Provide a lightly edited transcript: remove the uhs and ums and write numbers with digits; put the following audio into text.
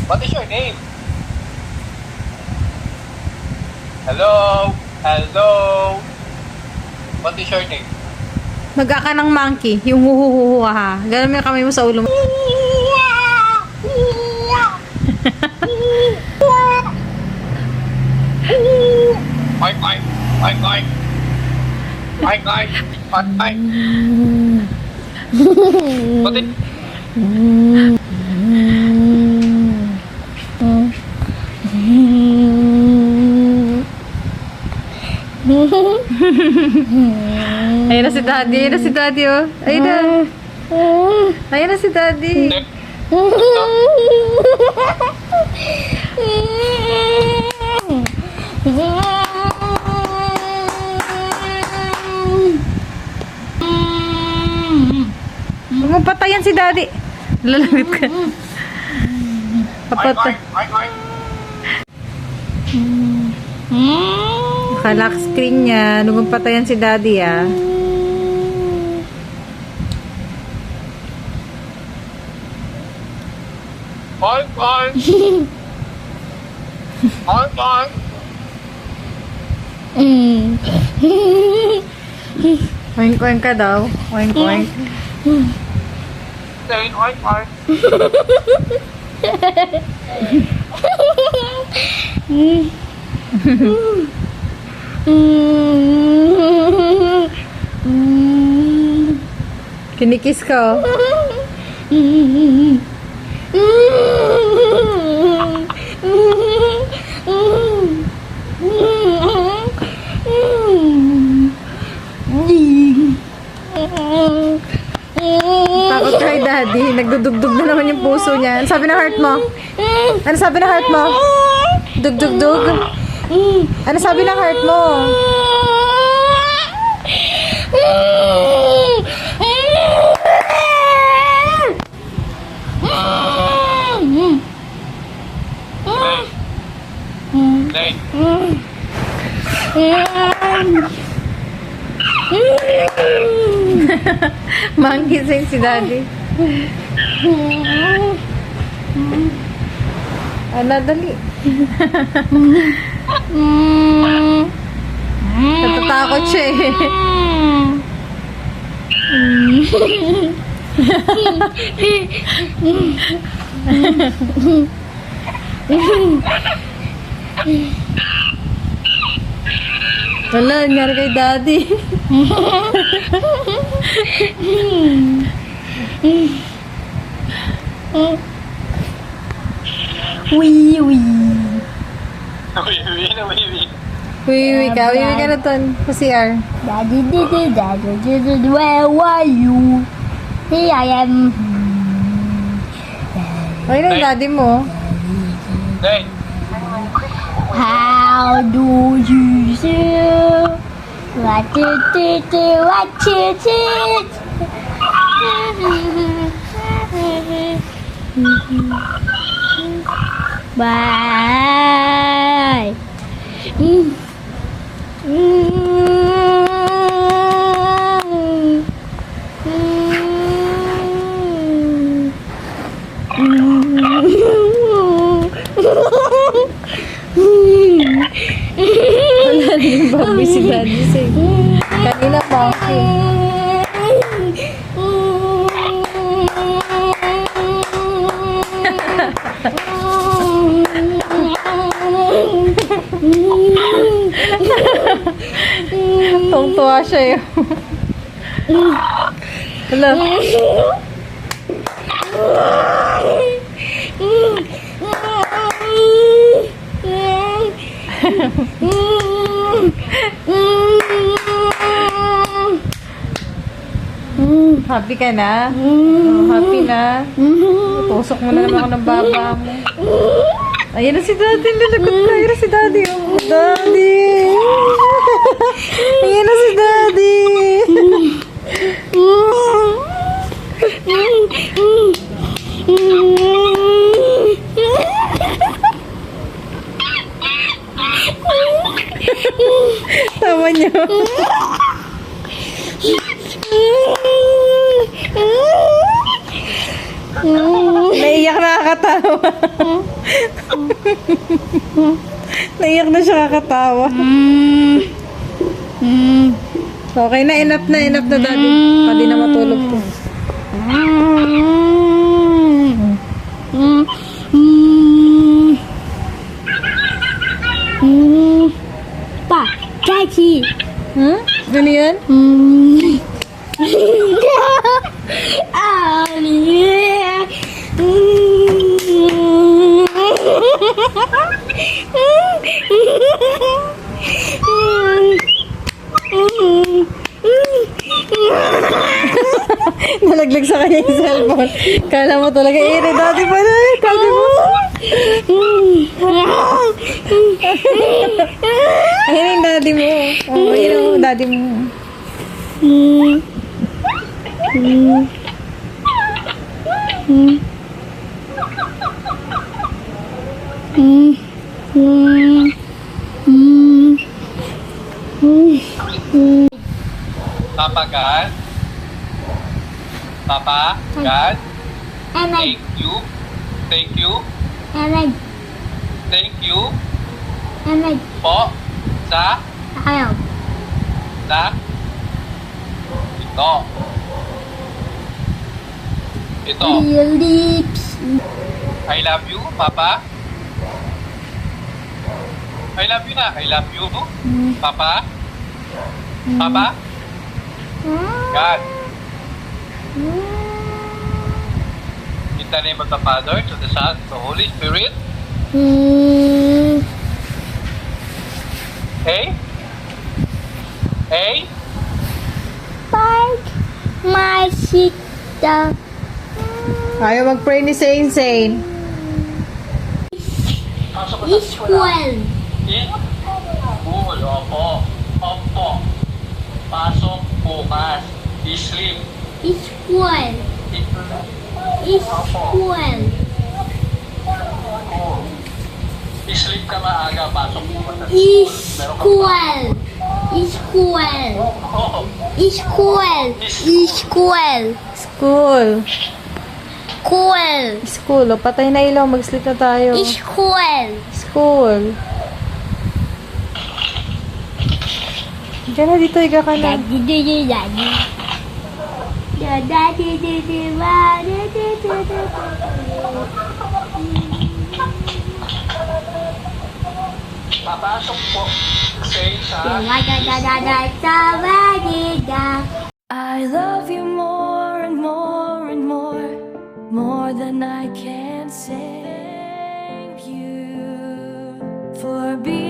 What is your name? Hello? Hello? What is your name? Magka ka ng monkey. Yung huhuhuha ha. Ganun mo yung kamay mo sa ulo mo. Oink, oink. Oink, oink. Oink, oink. Oink, oink. What is... Ayun na si daddy. Ayun na si daddy oh. Ayun na. Ayun na si daddy. Huwag mo patayan si daddy. Lalamit ka. Oink, Papatay. oink. Oink, oink. Nakalock screen niya. Huwag mong patayan si daddy ah. Oink, oink. Oink, oink. Oink oink ka daw. Oink oink. Saying oink, oink. Kinikiss ka oh. Takot kay daddy. Nagdudugdug na naman yung puso niya. Ano sabi ng heart mo? Ano sabi ng heart mo? Dug-dug-dug? Ano sabi ng heart mo? Nay. Monkey sing si daddy. Ano, dali. Natatakot siya eh. Wala, nangyari kay daddy. Wee wee. Wiwi ka na ton. Pa CR. Daddy, where were you? Here I am. Ay na yung daddy mo. Nay. How do you do? What you do? Bye. Wala na yung baboy si daddy sing. Kanina monkey. Tungtuwa siya yun. Wala. Happy ka na? Oh, happy na? Tusok mo na naman ako ng baba mo. Ayan na si daddy. Lalagot na. Ayan na si daddy. Oh, daddy. Ayan na si daddy. Tama niyo. Naiyak na kakatawa. Naiyak na siya kakatawa. Okay na, enough na, daddy. Pwede na matulog po. Pa, Chachi. Ano yan? Nalaglag sa kanya yung cellphone. Kala mo talaga, daddy pa na, daddy mo. Ayun yung daddy mo. Oh, ayun yung daddy mo. Papa God. Papa God. Amen. Thank you. Thank you. Amen. Thank you Amen. po sa Ayaw. ito. Ito. Lips. I love you, Papa. I love you na. I love you, Papa. Papa. God. In the name of the Father, to the Son, to the Holy Spirit. Hey. Hey. Bye, my sister. Ayaw mag-pray ni Saint Saint. Pasok Is well. School. Opo. Opo. Pasok bukas. Sleep. Is well. Is well. Sleep ka maaga. Pasok bukas. Is well. Is well. Oh. Is well. Is well. School. Cool. School. O, patay na ilaw. Mag-sleep na tayo. Is cool. School. Diyan na dito. Higa ka na. Daddy, daddy, daddy. Daddy, daddy, daddy. Papasok po. Say sa... I love you more and more and more than I can say. Thank you for being